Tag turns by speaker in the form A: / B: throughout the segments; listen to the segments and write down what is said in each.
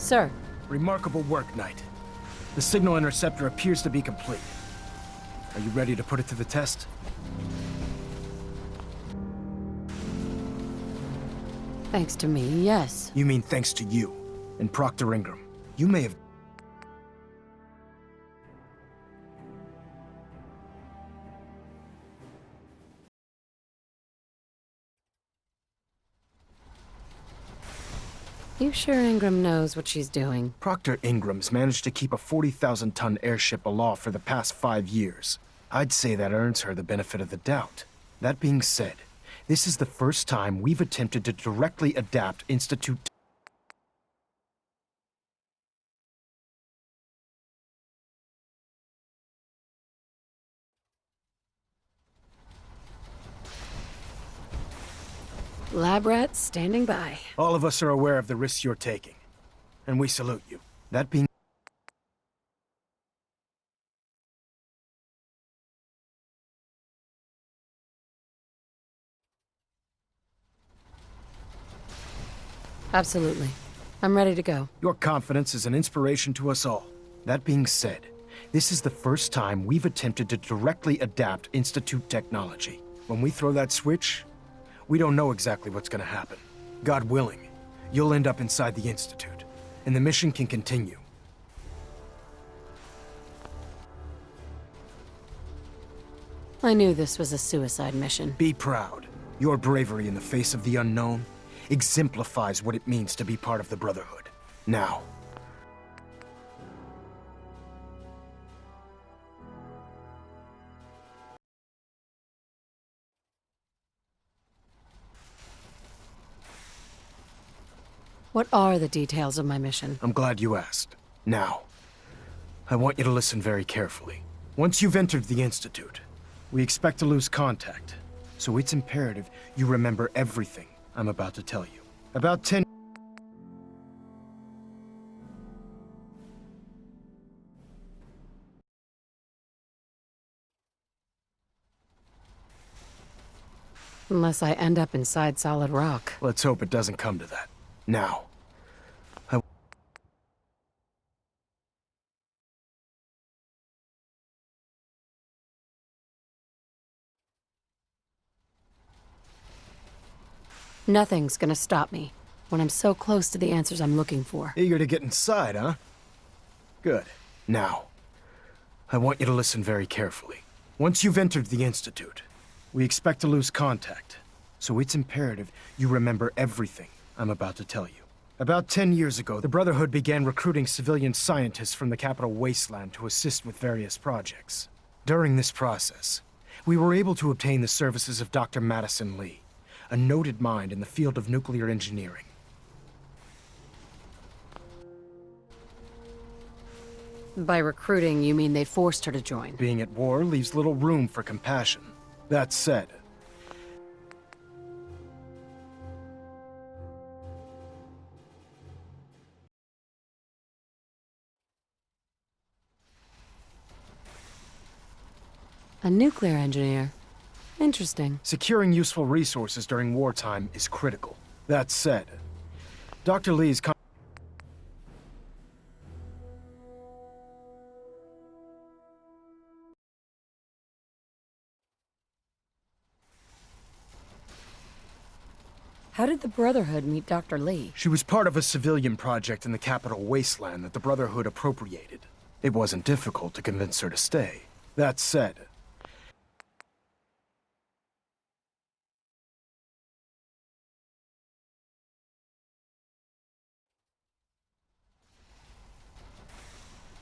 A: Sir.
B: Remarkable work, Knight. The signal interceptor appears to be complete. Are you ready to put it to the test?
A: Thanks to me, yes.
B: You mean thanks to you and Proctor Ingram. You may have...
A: You sure Ingram knows what she's doing?
B: Proctor Ingram's managed to keep a 40,000-ton airship aloft for the past 5 years. I'd say that earns her the benefit of the doubt. That being said, this is the first time we've attempted to directly adapt Institute...
A: Lab rat standing by.
B: All of us are aware of the risks you're taking, and we salute you. That being...
A: Absolutely. I'm ready to go.
B: Your confidence is an inspiration to us all. That being said, this is the first time we've attempted to directly adapt Institute technology. When we throw that switch, we don't know exactly what's gonna happen. God willing, you'll end up inside the Institute, and the mission can continue.
A: I knew this was a suicide mission.
B: Be proud. Your bravery in the face of the unknown exemplifies what it means to be part of the Brotherhood. Now,
A: What are the details of my mission?
B: I'm glad you asked. Now, I want you to listen very carefully. Once you've entered the Institute, we expect to lose contact, so it's imperative you remember everything I'm about to tell you. About 10...
A: Unless I end up inside solid rock.
B: Let's hope it doesn't come to that. Now,
A: Nothing's gonna stop me when I'm so close to the answers I'm looking for.
B: Eager to get inside, huh? Good. Now, I want you to listen very carefully. Once you've entered the Institute, we expect to lose contact, so it's imperative you remember everything I'm about to tell you. About 10 years ago, the Brotherhood began recruiting civilian scientists from the capital wasteland to assist with various projects. During this process, we were able to obtain the services of Dr. Madison Lee, a noted mind in the field of nuclear engineering.
A: By recruiting, you mean they forced her to join?
B: Being at war leaves little room for compassion. That said,
A: A nuclear engineer. Interesting.
B: securing useful resources during wartime is critical. That said, Dr. Lee's
A: How did the Brotherhood meet Dr. Lee?
B: She was part of a civilian project in the capital wasteland that the Brotherhood appropriated. It wasn't difficult to convince her to stay. That said,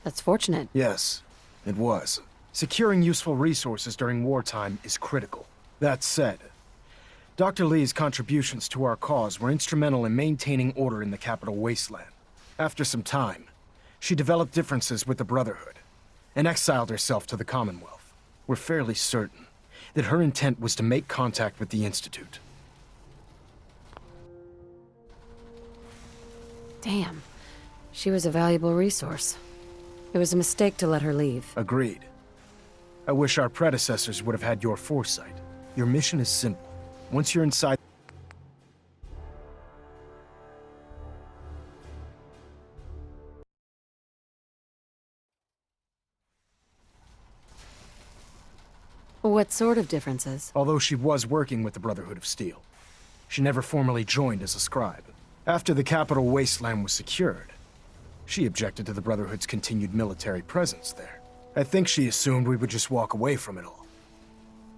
A: That's fortunate.
B: yes, it was. Securing useful resources during wartime is critical. That said, Dr. Lee's contributions to our cause were instrumental in maintaining order in the capital wasteland. After some time, she developed differences with the Brotherhood and exiled herself to the Commonwealth. We're fairly certain that her intent was to make contact with the Institute.
A: Damn. She was a valuable resource. It was a mistake to let her leave.
B: Agreed. I wish our predecessors would have had your foresight. Your mission is simple. Once you're inside...
A: What sort of differences?
B: Although she was working with the Brotherhood of Steel, she never formally joined as a scribe. After the capital wasteland was secured, she objected to the Brotherhood's continued military presence there. I think she assumed we would just walk away from it all.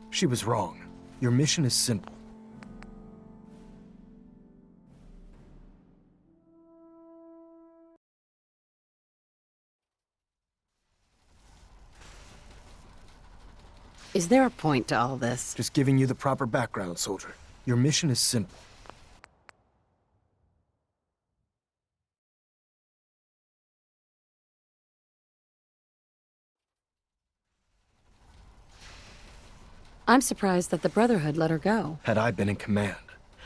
B: She was wrong. Your mission is simple.
A: Is there a point to all this?
B: Just giving you the proper background, soldier. Your mission is simple.
A: I'm surprised that the Brotherhood let her go.
B: Had I been in command,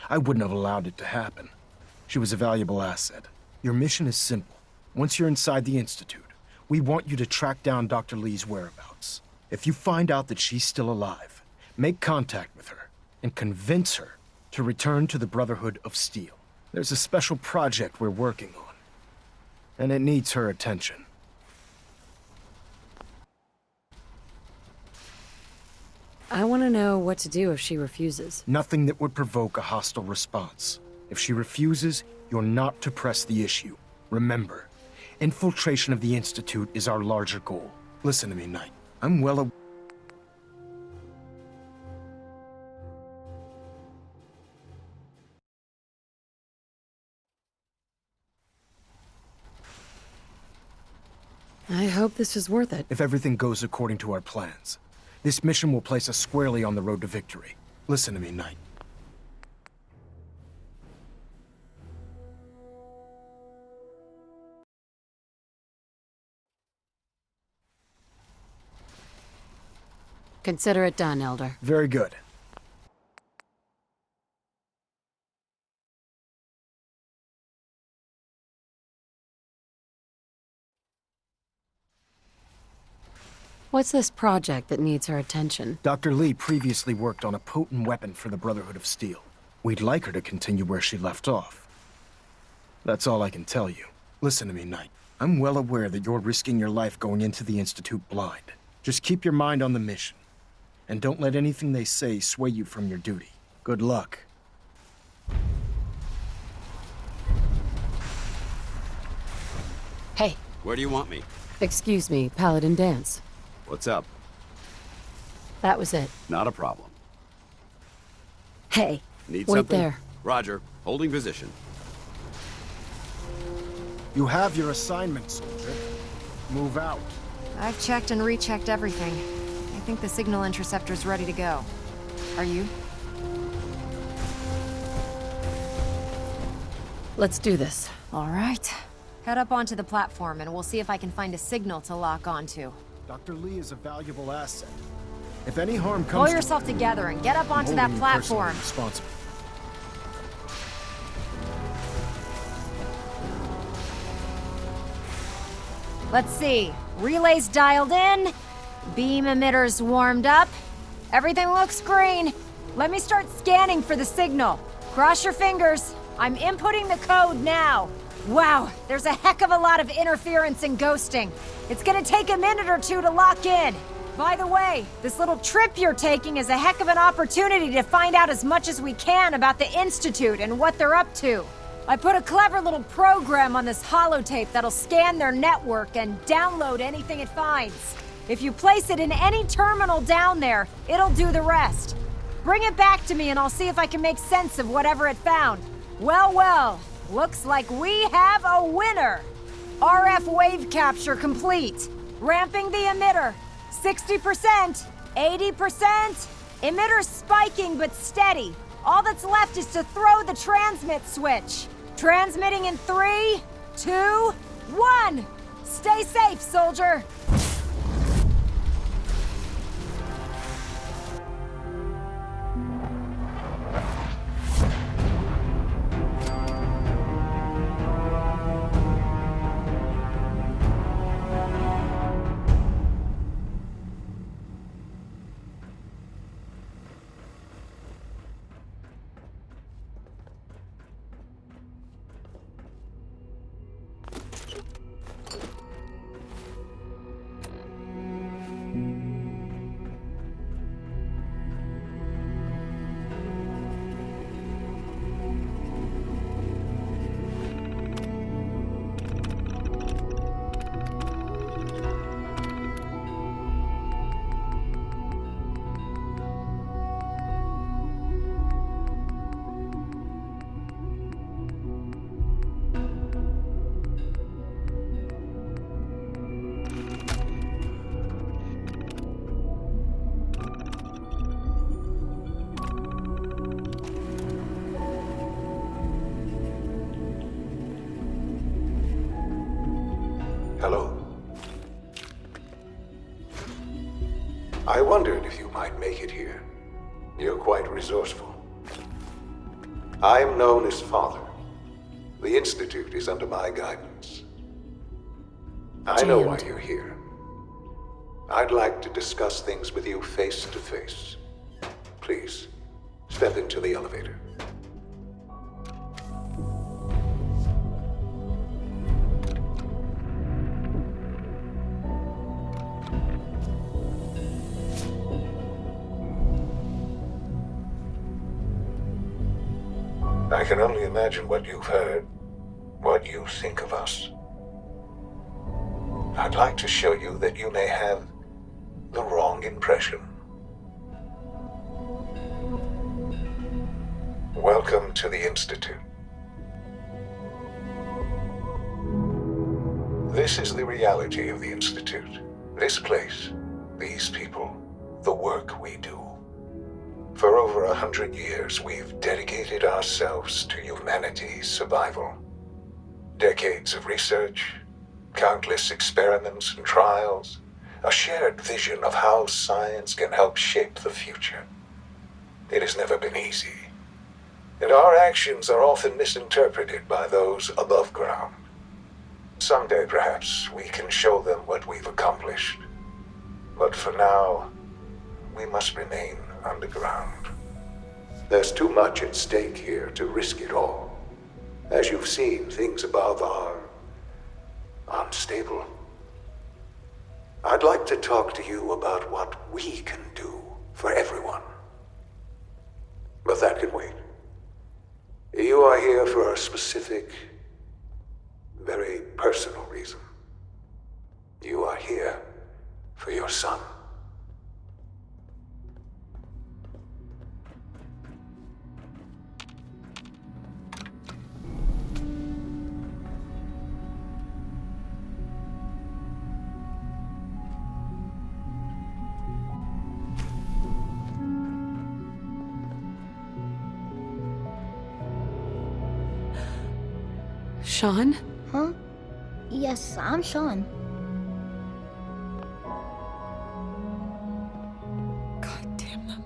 B: I wouldn't have allowed it to happen. She was a valuable asset. Your mission is simple. Once you're inside the Institute, we want you to track down Dr. Li's whereabouts. If you find out that she's still alive, make contact with her and convince her to return to the Brotherhood of Steel. There's a special project we're working on, and it needs her attention.
A: I want to know what to do if she refuses.
B: Nothing that would provoke a hostile response. If she refuses, you're not to press the issue. Remember, infiltration of the Institute is our larger goal. Listen to me, Knight. I'm well aware.
A: I hope this is worth it.
B: If everything goes according to our plans, this mission will place us squarely on the road to victory. Listen to me, Knight.
A: Consider it done, Elder.
B: Very good.
A: What's this project that needs her attention?
B: Dr. Li previously worked on a potent weapon for the Brotherhood of Steel. We'd like her to continue where she left off. That's all I can tell you. Listen to me, Knight. I'm well aware that you're risking your life going into the Institute blind. Just keep your mind on the mission. And don't let anything they say sway you from your duty. Good luck.
A: Hey,
C: Where do you want me?
A: excuse me, Paladin Dance.
C: What's up?
A: That was it.
C: Not a problem.
A: Hey,
C: Need
A: wait
C: something?
A: there.
C: Roger. Holding position.
B: You have your assignment, soldier. Move out.
D: I've checked and rechecked everything. I think the signal interceptor's ready to go. Are you?
A: Let's do this.
D: All right. Head up onto the platform and we'll see if I can find a signal to lock onto.
B: Dr. Li is a valuable asset. If any harm
D: Pull
B: comes to
D: yourself together and get up onto
B: I'm
D: that
B: holding you personally
D: platform.
B: responsible.
D: Let's see. Relays dialed in. Beam emitters warmed up. Everything looks green. Let me start scanning for the signal. Cross your fingers. I'm inputting the code now. Wow, there's a heck of a lot of interference and ghosting. It's gonna take a minute or two to lock in. By the way, this little trip you're taking is a heck of an opportunity to find out as much as we can about the Institute and what they're up to. I put a clever little program on this holotape that'll scan their network and download anything it finds. If you place it in any terminal down there, it'll do the rest. Bring it back to me and I'll see if I can make sense of whatever it found. Well, well, looks like we have a winner. RF wave capture complete. Ramping the emitter. 60%, 80%. Emitter spiking but steady. All that's left is to throw the transmit switch. Transmitting in 3, 2, 1. Stay safe, soldier.
E: Hello? I wondered if you might make it here. You're quite resourceful. I'm known as Father. The Institute is under my guidance. I know why you're here. I'd like to discuss things with you face to face. Please, step into the elevator. I can only imagine what you've heard, what you think of us. I'd like to show you that you may have the wrong impression. Welcome to the Institute. This is the reality of the Institute. This place, these people, the work we do. For over 100 years, we've dedicated ourselves to humanity's survival. Decades of research, countless experiments and trials, a shared vision of how science can help shape the future. It has never been easy, and our actions are often misinterpreted by those above ground. Someday, perhaps, we can show them what we've accomplished. But for now, we must remain underground. There's too much at stake here to risk it all. As you've seen, things above are unstable. I'd like to talk to you about what we can do for everyone. But that can wait. You are here for a specific, very personal reason. You are here for your son.
A: Sean?
F: Huh? Yes, I'm Sean.
A: God damn them.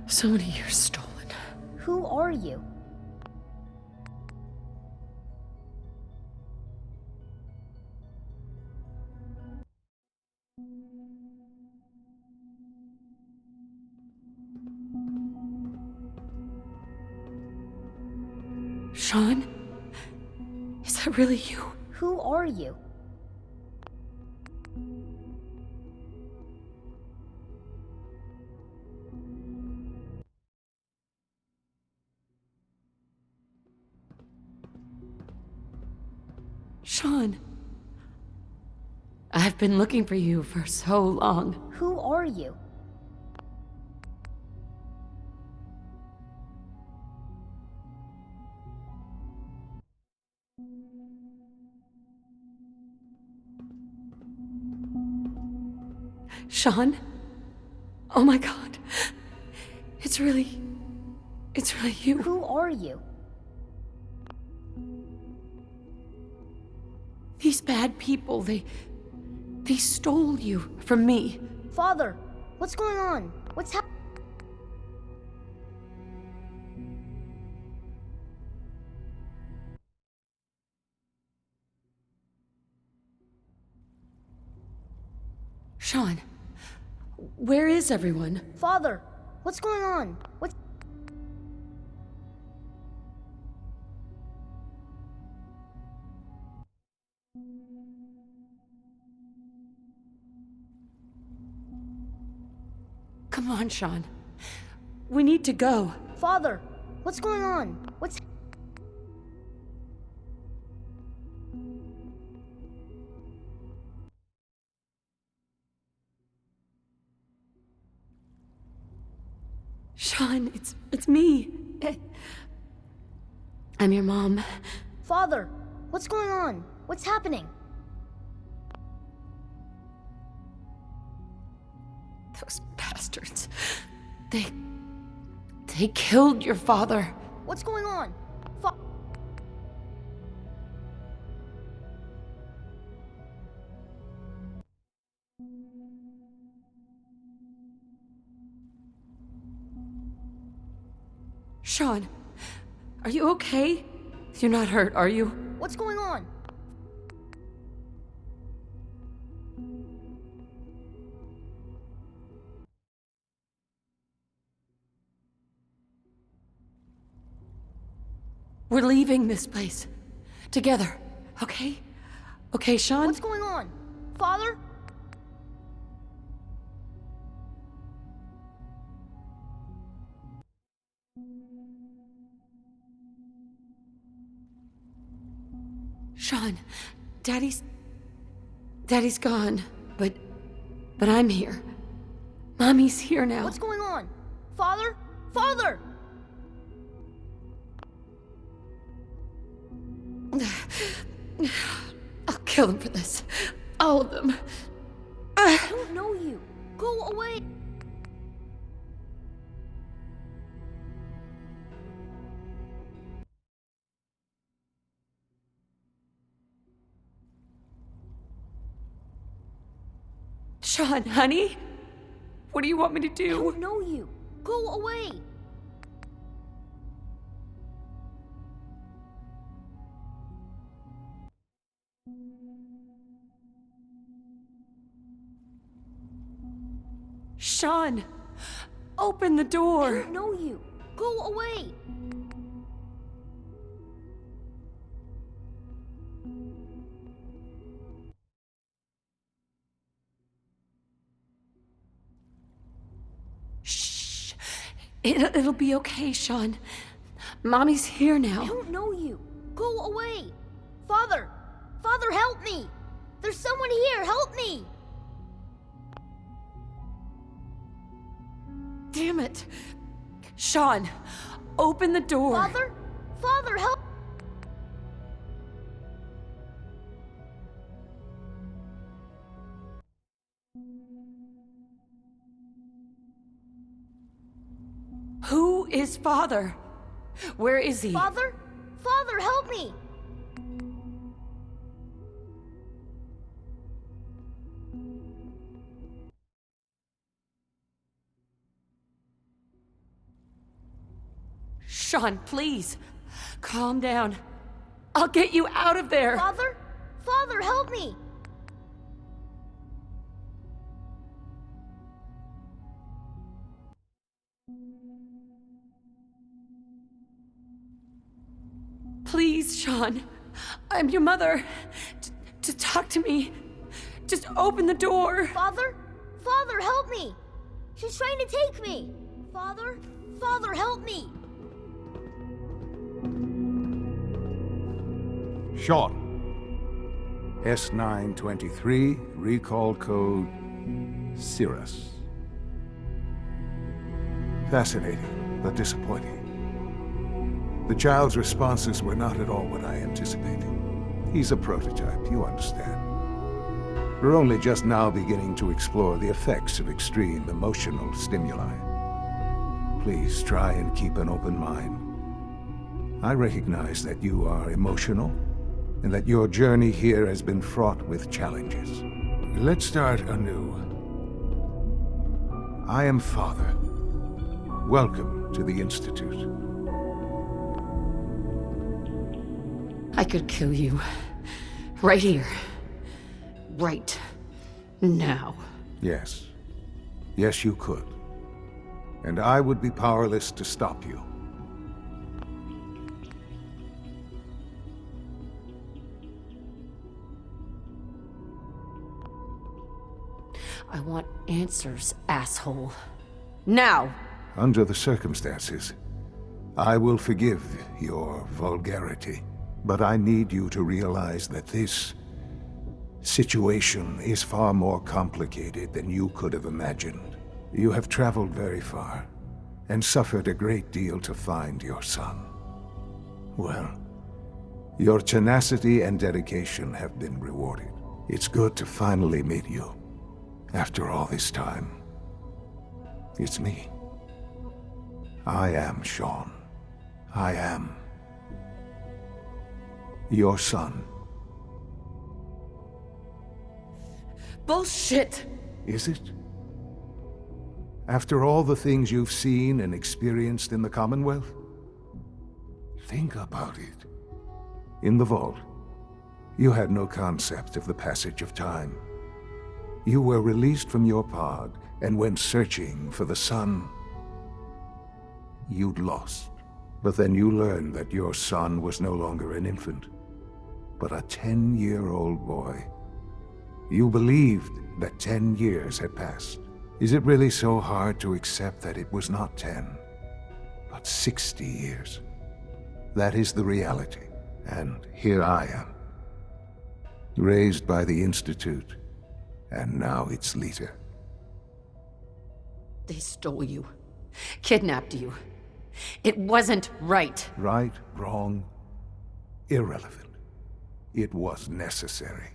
A: So many years stolen.
F: Who are you?
A: Sean? Is that really you?
F: Who are you?
A: Sean. I've been looking for you for so long.
F: Who are you?
A: Sean? Oh my God. It's really you.
F: Who are you?
A: These bad people, they stole you from me.
F: Father, what's going on? What's happening?
A: Sean, where is everyone?
F: Father, what's going on? What's...
A: Come on, Sean. We need to go.
F: Father, what's going on? What's...
A: Sean, it's me. I'm your mom.
F: Father, what's going on? What's happening?
A: Those bastards. They killed your father.
F: What's going on?
A: Sean, are you okay? You're not hurt, are you?
F: What's going on?
A: We're leaving this place. Together, okay? Okay, Sean?
F: What's going on? Father?
A: Sean, Daddy's gone, but I'm here. Mommy's here now.
F: What's going on? Father? Father!
A: I'll kill them for this. All of them.
F: I don't know you. Go away.
A: Sean, honey? What do you want me to
F: I
A: do?
F: don't know you. Go away.
A: Sean, open the
F: I
A: door.
F: don't know you. Go away.
A: Shh. It'll be okay, Sean. Mommy's here
F: I
A: now.
F: don't know you. Go away. Father! Father, help me! There's someone here. Help me!
A: Damn it. Sean, open the door.
F: Father? Father, help!
A: Who is Father? Where is he?
F: Father? Father, help me!
A: Sean, please. Calm down. I'll get you out of there.
F: Father? Father, help me!
A: Please, Sean. I'm your mother. Just talk to me. Just open the door.
F: Father? Father, help me! She's trying to take me! Father? Father, help me!
E: Sean. S923, recall code Cirrus. Fascinating, but disappointing. The child's responses were not at all what I anticipated. He's a prototype, you understand. We're only just now beginning to explore the effects of extreme emotional stimuli. Please try and keep an open mind. I recognize that you are emotional, and that your journey here has been fraught with challenges. Let's start anew. I am Father. Welcome to the Institute.
A: I could kill you. Right here. Right now.
E: Yes. Yes, you could. And I would be powerless to stop you.
A: I want answers, asshole. Now!
E: Under the circumstances, I will forgive your vulgarity. But I need you to realize that this situation is far more complicated than you could have imagined. You have traveled very far, and suffered a great deal to find your son. Well, your tenacity and dedication have been rewarded. It's good to finally meet you, after all this time. It's me. I am Sean. I am your son.
A: Bullshit!
E: Is it? After all the things you've seen and experienced in the Commonwealth?
G: Think about it. In the vault, you had no concept of the passage of time. You were released from your pod and went searching for the sun you'd lost. But then you learned that your son was no longer an infant, but a 10-year-old boy. You believed that 10 years had passed. Is it really so hard to accept that it was not 10, but 60 years? That is the reality, and here I am, raised by the Institute, and now its leader.
A: They stole you, kidnapped you. It wasn't right.
G: Right, wrong, irrelevant. It was necessary.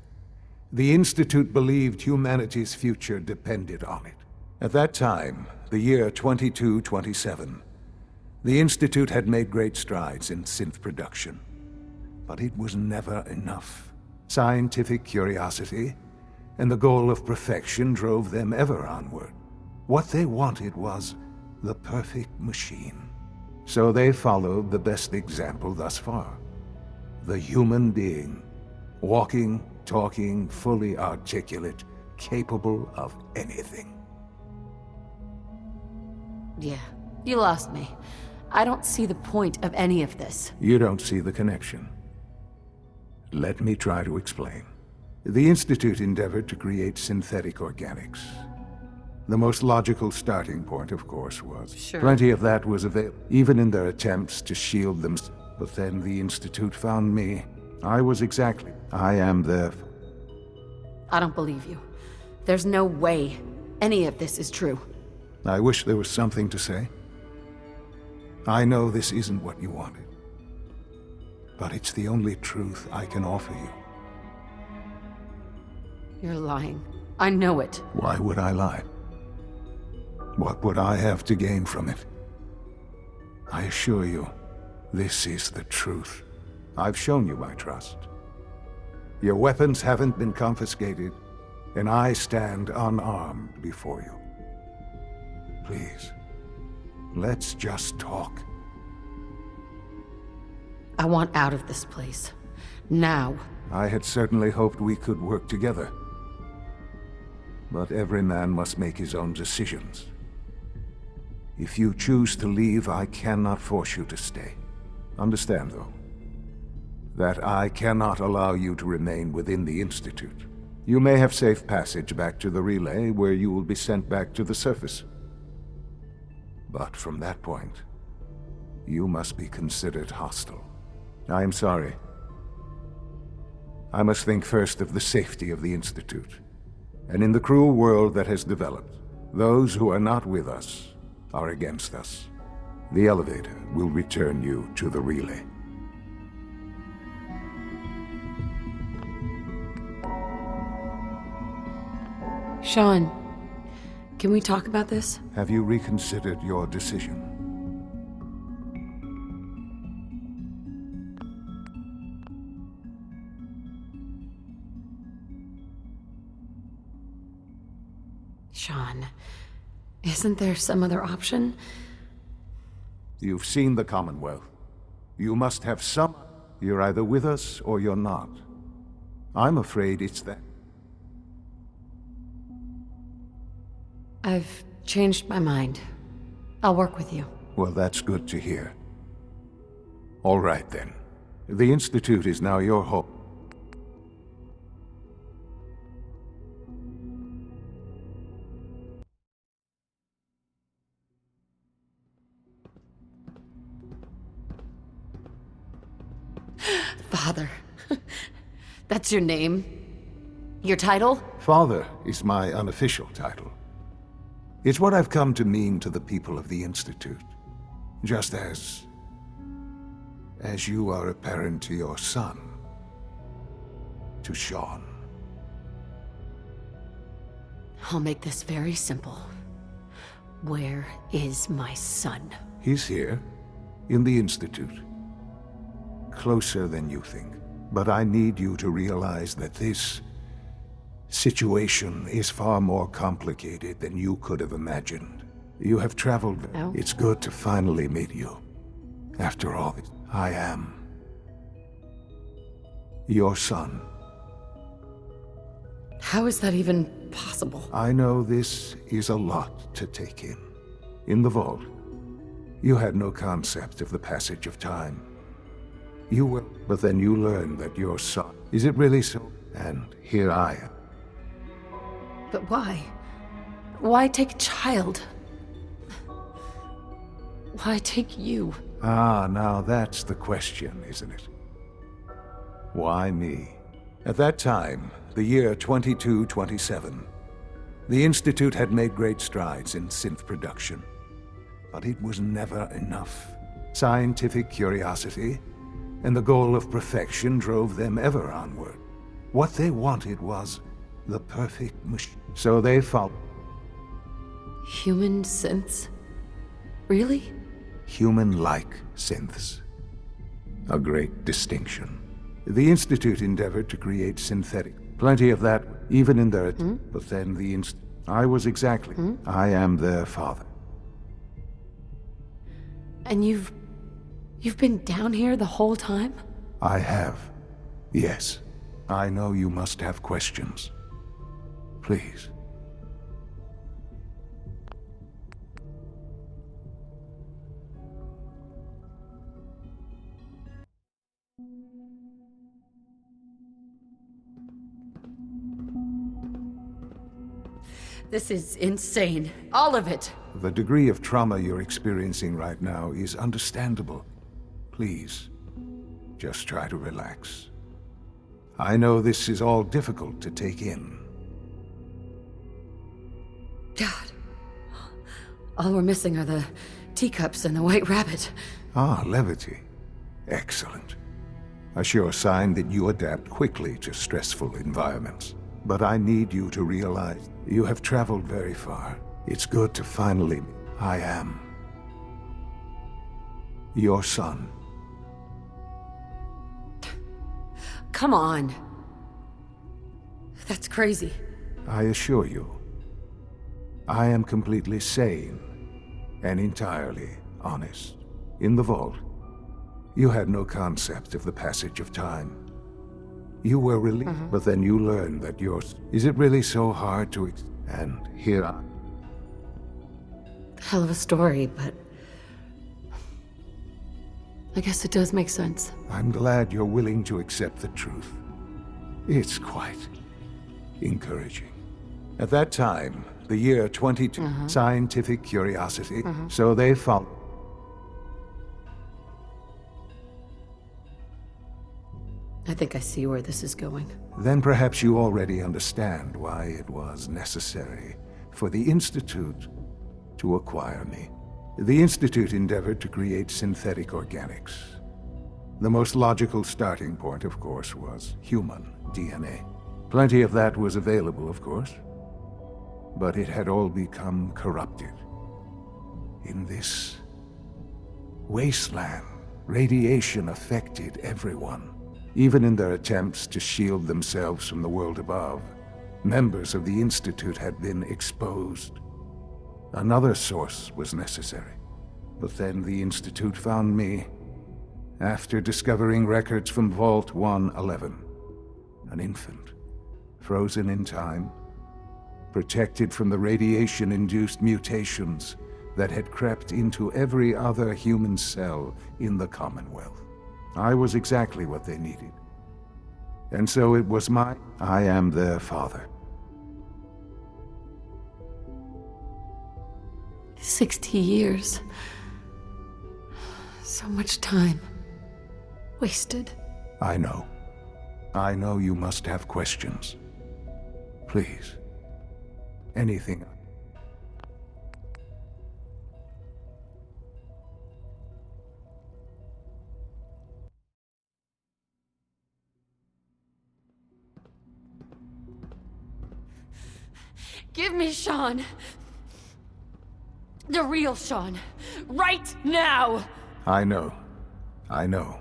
G: The Institute believed humanity's future depended on it. At that time, the year 2227, the Institute had made great strides in synth production. But it was never enough. Scientific curiosity and the goal of perfection drove them ever onward. What they wanted was the perfect machine. So they followed the best example thus far. The human being, walking, talking, fully articulate, capable of anything.
A: Yeah, you lost me. I don't see the point of any of this.
G: You don't see the connection. Let me try to explain. The Institute endeavored to create synthetic organics. The most logical starting point, of course, was
A: Sure.
G: plenty of that was available, even in their attempts to shield them. But then the Institute found me. I am their...
A: I don't believe you. There's no way any of this is true.
G: I wish there was something to say. I know this isn't what you wanted, but it's the only truth I can offer you.
A: You're lying. I know it.
G: Why would I lie? What would I have to gain from it? I assure you, this is the truth. I've shown you my trust. Your weapons haven't been confiscated, and I stand unarmed before you. Please, let's just talk.
A: I want out of this place. Now.
G: I had certainly hoped we could work together. But every man must make his own decisions. If you choose to leave, I cannot force you to stay. Understand, though, that I cannot allow you to remain within the Institute. You may have safe passage back to the relay, where you will be sent back to the surface. But from that point, you must be considered hostile. I am sorry. I must think first of the safety of the Institute. And in the cruel world that has developed, those who are not with us are against us. The elevator will return you to the relay.
A: Sean, can we talk about this?
G: Have you reconsidered your decision?
A: Sean, isn't there some other option?
G: You've seen the Commonwealth. You must have some... You're either with us or you're not. I'm afraid it's that.
A: I've changed my mind. I'll work with you.
G: Well, that's good to hear. All right, then. The Institute is now your home.
A: Father. That's your name? Your title?
G: Father is my unofficial title. It's what I've come to mean to the people of the Institute. Just as you are a parent to your son. To Sean.
A: I'll make this very simple. Where is my son?
G: He's here, in the Institute. Closer than you think. But I need you to realize that this situation is far more complicated than you could have imagined. You have traveled.
A: Oh?
G: It's good to finally meet you. After all, I am your son.
A: How is that even possible?
G: I know this is a lot to take in. In the vault, you had no concept of the passage of time. You were, but then you learned that your son. Is it really so? And here I am.
A: But why? Why take a child? Why take you?
G: Ah, now that's the question, isn't it? Why me? At that time, the year 2227, the Institute had made great strides in synth production. But it was never enough. Scientific curiosity and the goal of perfection drove them ever onward. What they wanted was the perfect machine. So they followed
A: Human synths? Really?
G: human-like synths. A great distinction. The Institute endeavored to create synthetic. Plenty of that, even in their... But then the I was exactly... I am their father.
A: And you've been down here the whole time?
G: I have. Yes. I know you must have questions. Please.
A: This is insane. All of it.
G: The degree of trauma you're experiencing right now is understandable. Please, just try to relax. I know this is all difficult to take in.
A: God. All we're missing are the teacups and the white rabbit.
G: Ah, levity. Excellent. A sure sign that you adapt quickly to stressful environments. But I need you to realize you have traveled very far. It's good to finally... I am your son.
A: Come on. That's crazy.
G: I assure you, I am completely sane and entirely honest. In the vault, you had no concept of the passage of time. You were relieved, but then you learned that yours... Is it really so hard to... And here I...
A: Hell of a story, but... I guess it does make sense.
G: I'm glad you're willing to accept the truth. It's quite encouraging. At that time, the year 22, scientific curiosity, so they followed.
A: I think I see where this is going.
G: Then perhaps you already understand why it was necessary for the Institute to acquire me. The Institute endeavored to create synthetic organics. The most logical starting point, of course, was human DNA. Plenty of that was available, of course, but it had all become corrupted. In this wasteland, radiation affected everyone. Even in their attempts to shield themselves from the world above, members of the Institute had been exposed. Another source was necessary. But then the Institute found me after discovering records from Vault 111. An infant, frozen in time, protected from the radiation-induced mutations that had crept into every other human cell in the Commonwealth. I was exactly what they needed. And so it was I am their father.
A: 60 years. So much time. Wasted.
G: I know. I know you must have questions. Please. Anything.
A: Give me Sean. The real Sean. Right now!
G: I know. I know.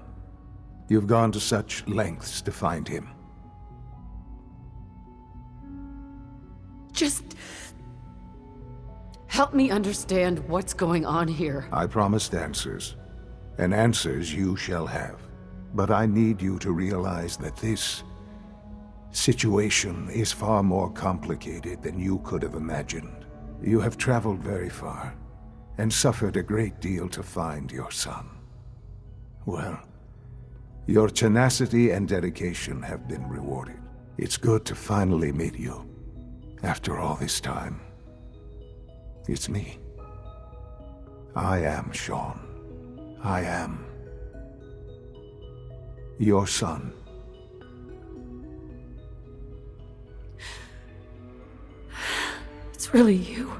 G: You've gone to such lengths to find him.
A: Just... help me understand what's going on here.
G: I promised answers. and answers you shall have. But I need you to realize that this situation is far more complicated than you could have imagined. You have traveled very far, and suffered a great deal to find your son. Well, your tenacity and dedication have been rewarded. It's good to finally meet you, after all this time. It's me. I am Sean. I am your son.
A: It's really you.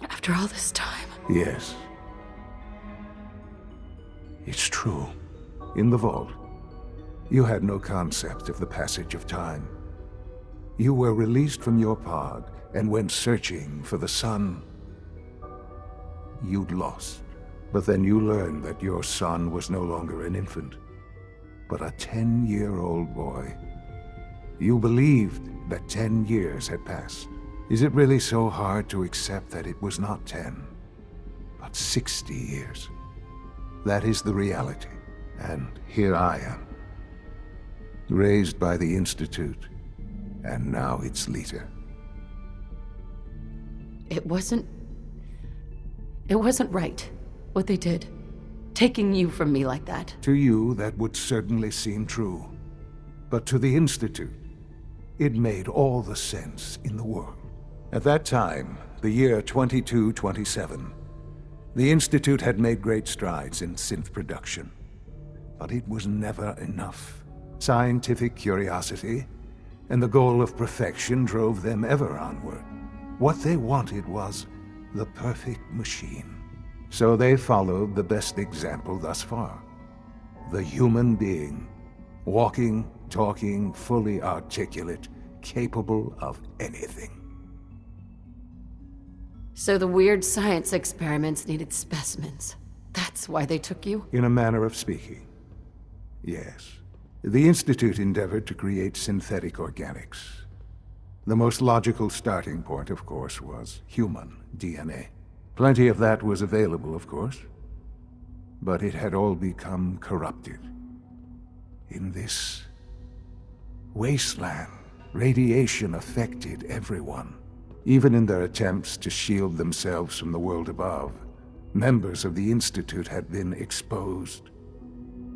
A: After all this time.
G: Yes. It's true. In the vault, you had no concept of the passage of time. You were released from your pod and went searching for the son you'd lost. But then you learned that your son was no longer an infant, but a 10-year-old boy. You believed that 10 years had passed. Is it really so hard to accept that it was not 10, but 60 years? That is the reality. And here I am, raised by the Institute, and now its leader.
A: It wasn't right, what they did. Taking you from me like that.
G: To you, that would certainly seem true. But to the Institute, it made all the sense in the world. At that time, the year 2227, the Institute had made great strides in synth production. But it was never enough. Scientific curiosity and the goal of perfection drove them ever onward. What they wanted was the perfect machine. So they followed the best example thus far. The human being, walking, talking, fully articulate, capable of anything.
A: So the weird science experiments needed specimens. That's why they took you?
G: In a manner of speaking, yes. The Institute endeavored to create synthetic organics. The most logical starting point, of course, was human DNA. Plenty of that was available, of course, but it had all become corrupted. In this wasteland, radiation affected everyone. Even in their attempts to shield themselves from the world above, members of the Institute had been exposed.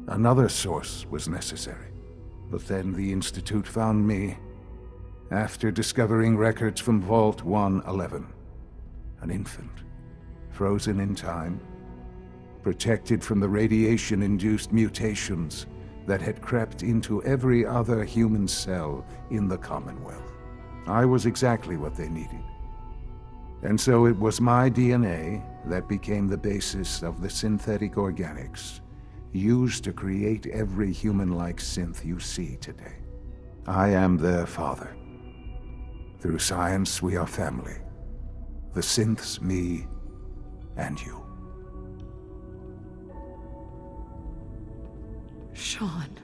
G: Another source was necessary. But then the Institute found me after discovering records from Vault 111. An infant, frozen in time, protected from the radiation-induced mutations that had crept into every other human cell in the Commonwealth. I was exactly what they needed. And so it was my DNA that became the basis of the synthetic organics used to create every human-like synth you see today. I am their father. Through science, we are family. The synths, me, and you.
A: Sean.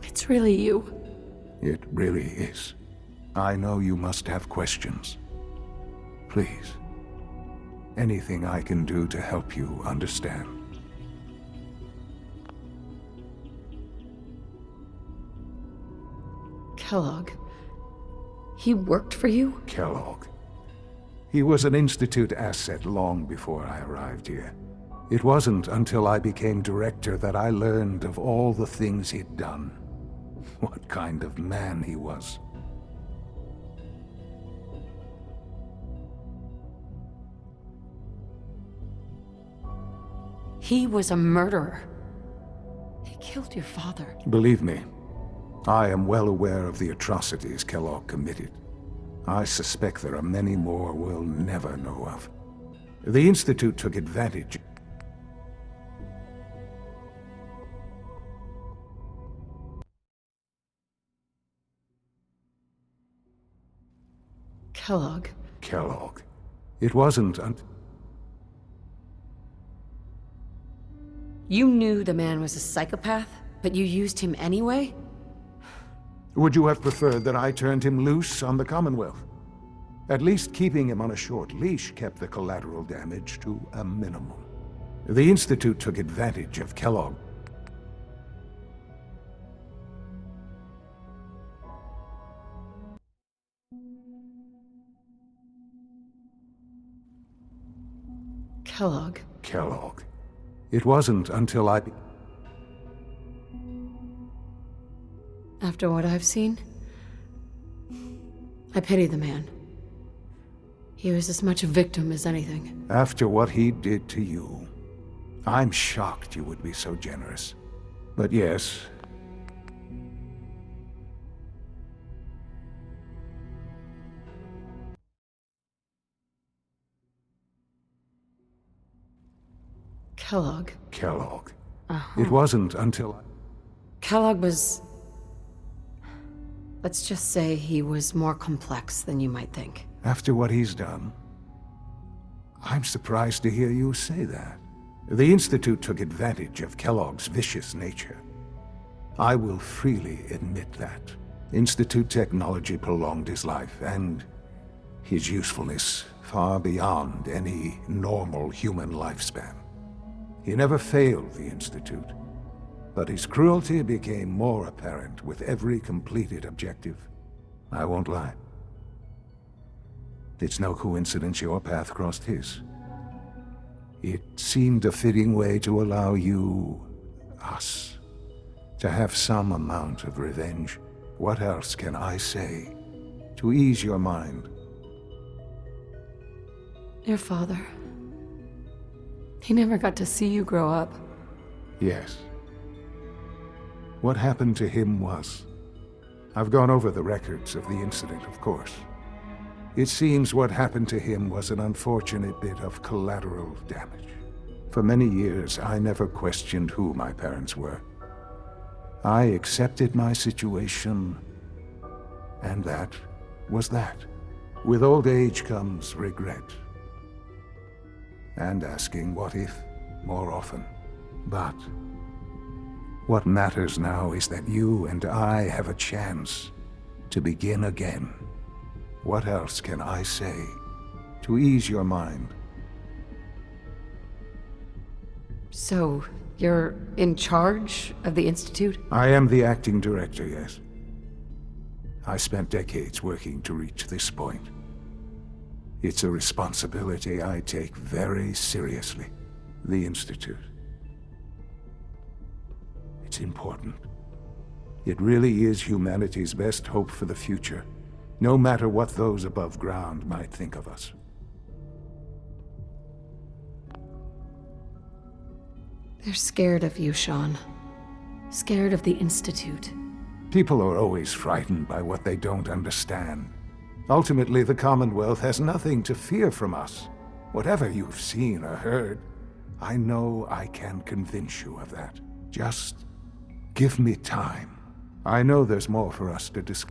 A: It's really you.
G: It really is. I know you must have questions. Please. Anything I can do to help you understand.
A: Kellogg. He worked for you?
G: Kellogg. He was an Institute asset long before I arrived here. It wasn't until I became director that I learned of all the things he'd done. What kind of man he was.
A: He was a murderer. He killed your father.
G: Believe me, I am well aware of the atrocities Kellogg committed. I suspect there are many more we'll never know of. The Institute took advantage.
A: Kellogg.
G: Kellogg. It wasn't
A: You knew the man was a psychopath, but you used him anyway?
G: Would you have preferred that I turned him loose on the Commonwealth? At least keeping him on a short leash kept the collateral damage to a minimum. The Institute took advantage of Kellogg.
A: Kellogg.
G: Kellogg. It wasn't until
A: After what I've seen, I pity the man. He was as much a victim as anything.
G: After what he did to you, I'm shocked you would be so generous. But yes.
A: Kellogg.
G: Kellogg. It wasn't until
A: Kellogg was... Let's just say he was more complex than you might think.
G: After what he's done, I'm surprised to hear you say that. The Institute took advantage of Kellogg's vicious nature. I will freely admit that. Institute technology prolonged his life, and his usefulness far beyond any normal human lifespan. He never failed the Institute, but his cruelty became more apparent with every completed objective. I won't lie. It's no coincidence your path crossed his. It seemed a fitting way to allow you, us, to have some amount of revenge. What else can I say to ease your mind?
A: Your father. He never got to see you grow up.
G: Yes. What happened to him was... I've gone over the records of the incident, of course. It seems what happened to him was an unfortunate bit of collateral damage. For many years, I never questioned who my parents were. I accepted my situation, and that was that. With old age comes regret. And asking what if more often. But what matters now is that you and I have a chance to begin again. What else can I say to ease your mind?
A: So, you're in charge of the Institute?
G: I am the acting director, yes. I spent decades working to reach this point. It's a responsibility I take very seriously. The Institute. It's important. It really is humanity's best hope for the future, no matter what those above ground might think of us.
A: They're scared of you, Sean. Scared of the Institute.
G: People are always frightened by what they don't understand. Ultimately, the Commonwealth has nothing to fear from us. Whatever you've seen or heard, I know I can convince you of that. Just give me time. I know there's more for us to discuss.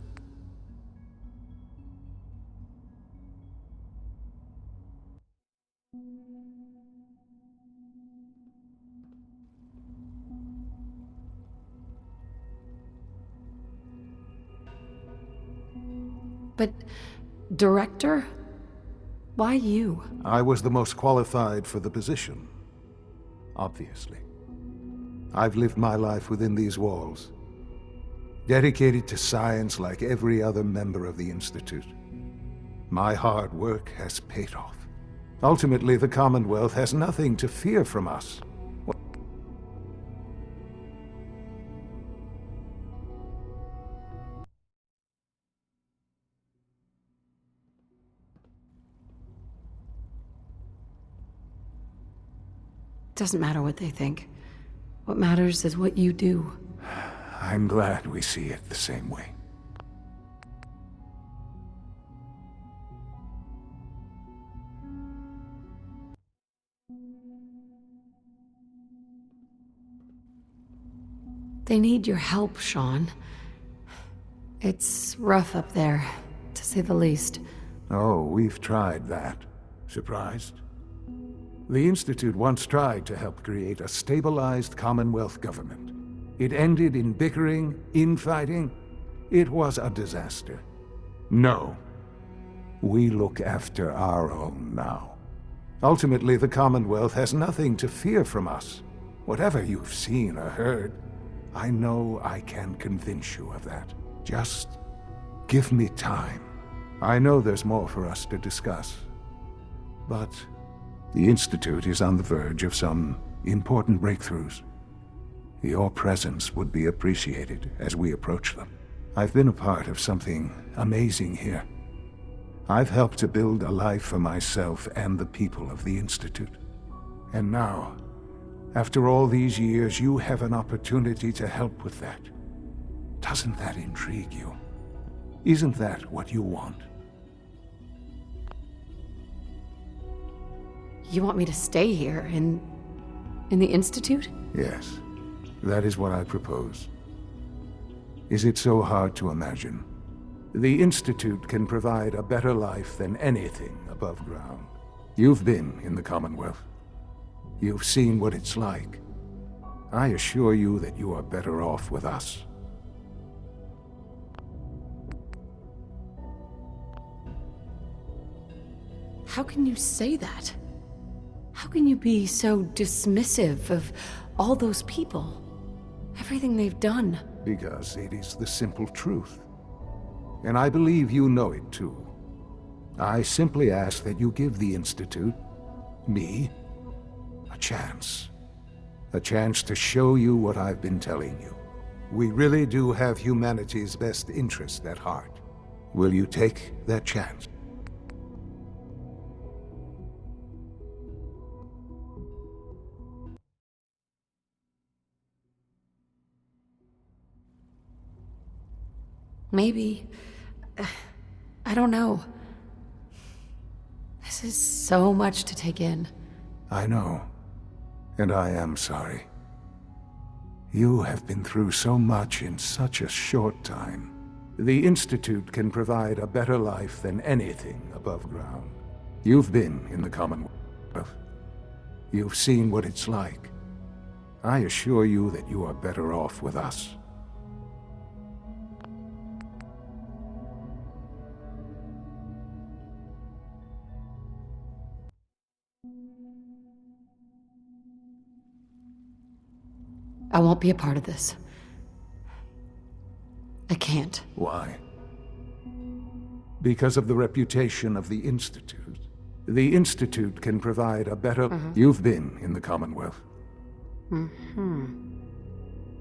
A: But, Director? Why you?
G: I was the most qualified for the position. Obviously. I've lived my life within these walls, dedicated to science like every other member of the Institute. My hard work has paid off. Ultimately, the Commonwealth has nothing to fear from us.
A: Doesn't matter what they think. What matters is what you do.
G: I'm glad we see it the same way.
A: They need your help, Sean. It's rough up there, to say the least.
G: Oh, we've tried that. Surprised? The Institute once tried to help create a stabilized Commonwealth government. It ended in bickering, infighting. It was a disaster. No. We look after our own now. Ultimately, the Commonwealth has nothing to fear from us. Whatever you've seen or heard, I know I can convince you of that. Just give me time. I know there's more for us to discuss. But the Institute is on the verge of some important breakthroughs. Your presence would be appreciated as we approach them. I've been a part of something amazing here. I've helped to build a life for myself and the people of the Institute. And now, after all these years, you have an opportunity to help with that. Doesn't that intrigue you? Isn't that what you want?
A: You want me to stay here in the Institute?
G: Yes, that is what I propose. Is it so hard to imagine? The Institute can provide a better life than anything above ground. You've been in the Commonwealth. You've seen what it's like. I assure you that you are better off with us.
A: How can you say that? How can you be so dismissive of all those people? Everything they've done?
G: Because it is the simple truth. And I believe you know it too. I simply ask that you give the Institute, me, a chance. A chance to show you what I've been telling you. We really do have humanity's best interest at heart. Will you take that chance?
A: Maybe. I don't know. This is so much to take in.
G: I know. And I am sorry. You have been through so much in such a short time. The Institute can provide a better life than anything above ground. You've been in the Commonwealth. You've seen what it's like. I assure you that you are better off with us.
A: I won't be a part of this. I can't.
G: Why? Because of the reputation of the Institute. The Institute can provide a better... You've been in the Commonwealth.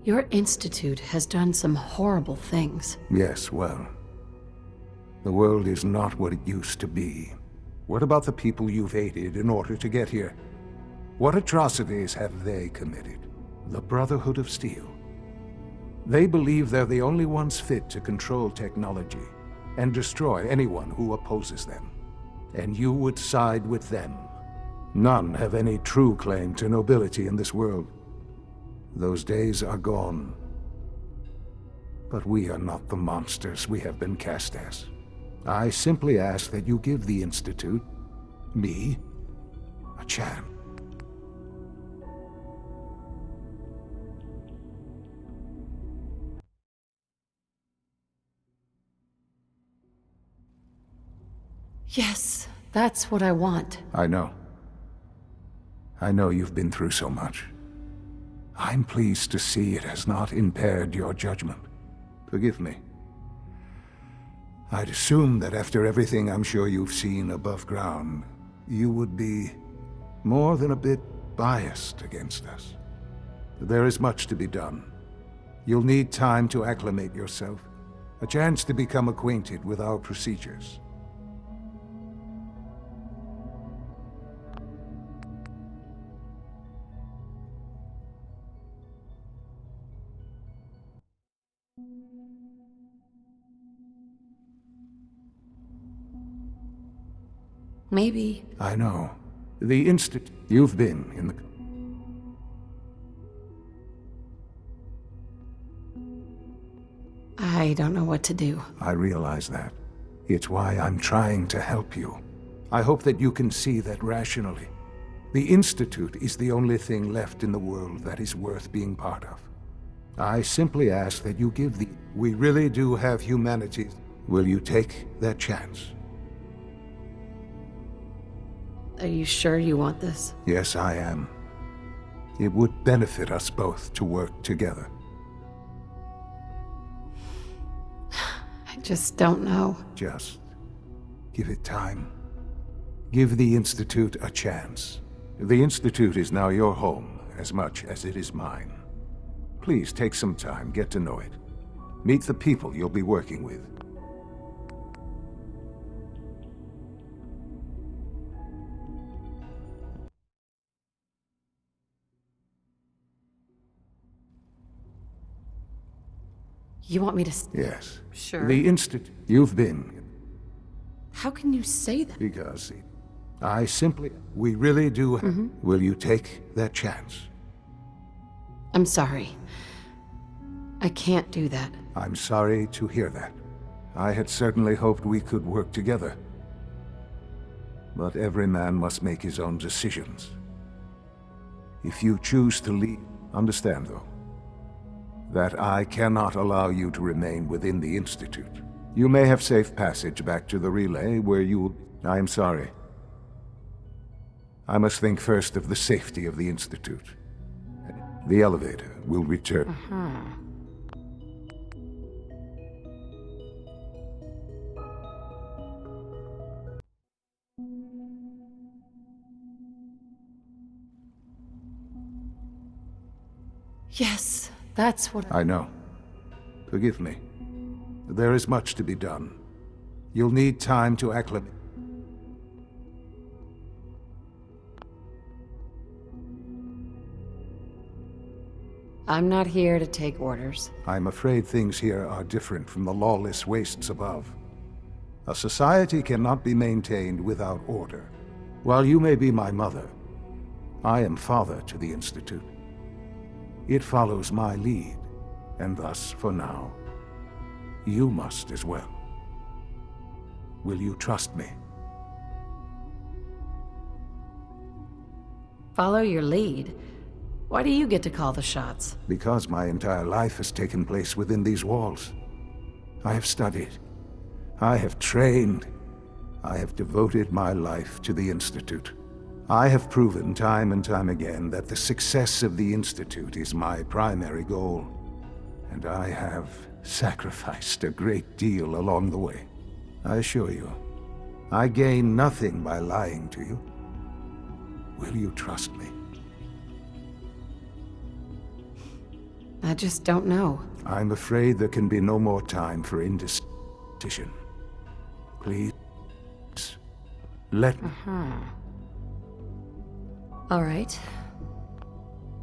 A: Your institute has done some horrible things.
G: Yes, well... the world is not what it used to be. What about the people you've aided in order to get here? What atrocities have they committed? The Brotherhood of Steel. They believe they're the only ones fit to control technology and destroy anyone who opposes them. And you would side with them. None have any true claim to nobility in this world. Those days are gone. But we are not the monsters we have been cast as. I simply ask that you give the Institute, me, a chance.
A: Yes, that's what I want.
G: I know. I know you've been through so much. I'm pleased to see it has not impaired your judgment. Forgive me. I'd assume that after everything I'm sure you've seen above ground, you would be more than a bit biased against us. There is much to be done. You'll need time to acclimate yourself, a chance to become acquainted with our procedures.
A: Maybe.
G: I know. The instant you've been in the...
A: I don't know what to do.
G: I realize that. It's why I'm trying to help you. I hope that you can see that rationally. The Institute is the only thing left in the world that is worth being part of. I simply ask that you give the... We really do have humanity. Will you take that chance?
A: Are you sure you want this?
G: Yes, I am. It would benefit us both to work together.
A: I just don't know.
G: Just give it time. Give the Institute a chance. The Institute is now your home as much as it is mine. Please take some time, get to know it. Meet the people you'll be working with.
A: You want me to
G: Yes.
A: Sure.
G: The Institute. You've been.
A: How can you say that?
G: Because I simply. We really do. Will you take that chance?
A: I'm sorry. I can't do that.
G: I'm sorry to hear that. I had certainly hoped we could work together. But every man must make his own decisions. If you choose to leave, understand though, that I cannot allow you to remain within the Institute. You may have safe passage back to the relay where you... I am sorry. I must think first of the safety of the Institute. The elevator will return.
A: Yes, that's what
G: I know. Forgive me. There is much to be done. You'll need time to acclimate.
A: I'm not here to take orders.
G: I'm afraid things here are different from the lawless wastes above. A society cannot be maintained without order. While you may be my mother, I am father to the Institute. It follows my lead, and thus, for now, you must as well. Will you trust me?
A: Follow your lead. Why do you get to call the shots?
G: Because my entire life has taken place within these walls. I have studied. I have trained. I have devoted my life to the Institute. I have proven time and time again that the success of the Institute is my primary goal. And I have sacrificed a great deal along the way. I assure you, I gain nothing by lying to you. Will you trust me?
A: I just don't know.
G: I'm afraid there can be no more time for indecision. Please, let me.
A: All right.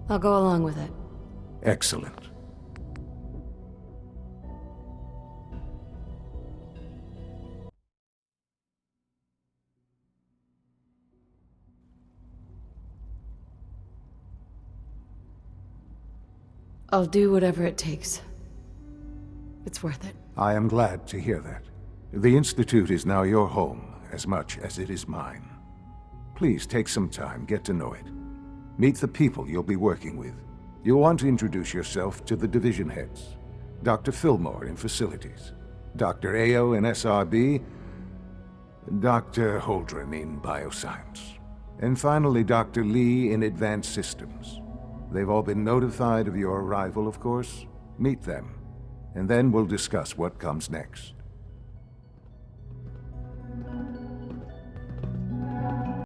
A: I'll go along with it.
G: Excellent.
A: I'll do whatever it takes. It's worth it.
G: I am glad to hear that. The Institute is now your home as much as it is mine. Please take some time, get to know it. Meet the people you'll be working with. You'll want to introduce yourself to the division heads. Dr. Fillmore in Facilities, Dr. Ayo in SRB, Dr. Holdren in Bioscience, and finally Dr. Lee in Advanced Systems. They've all been notified of your arrival, of course. Meet them, and then we'll discuss what comes next.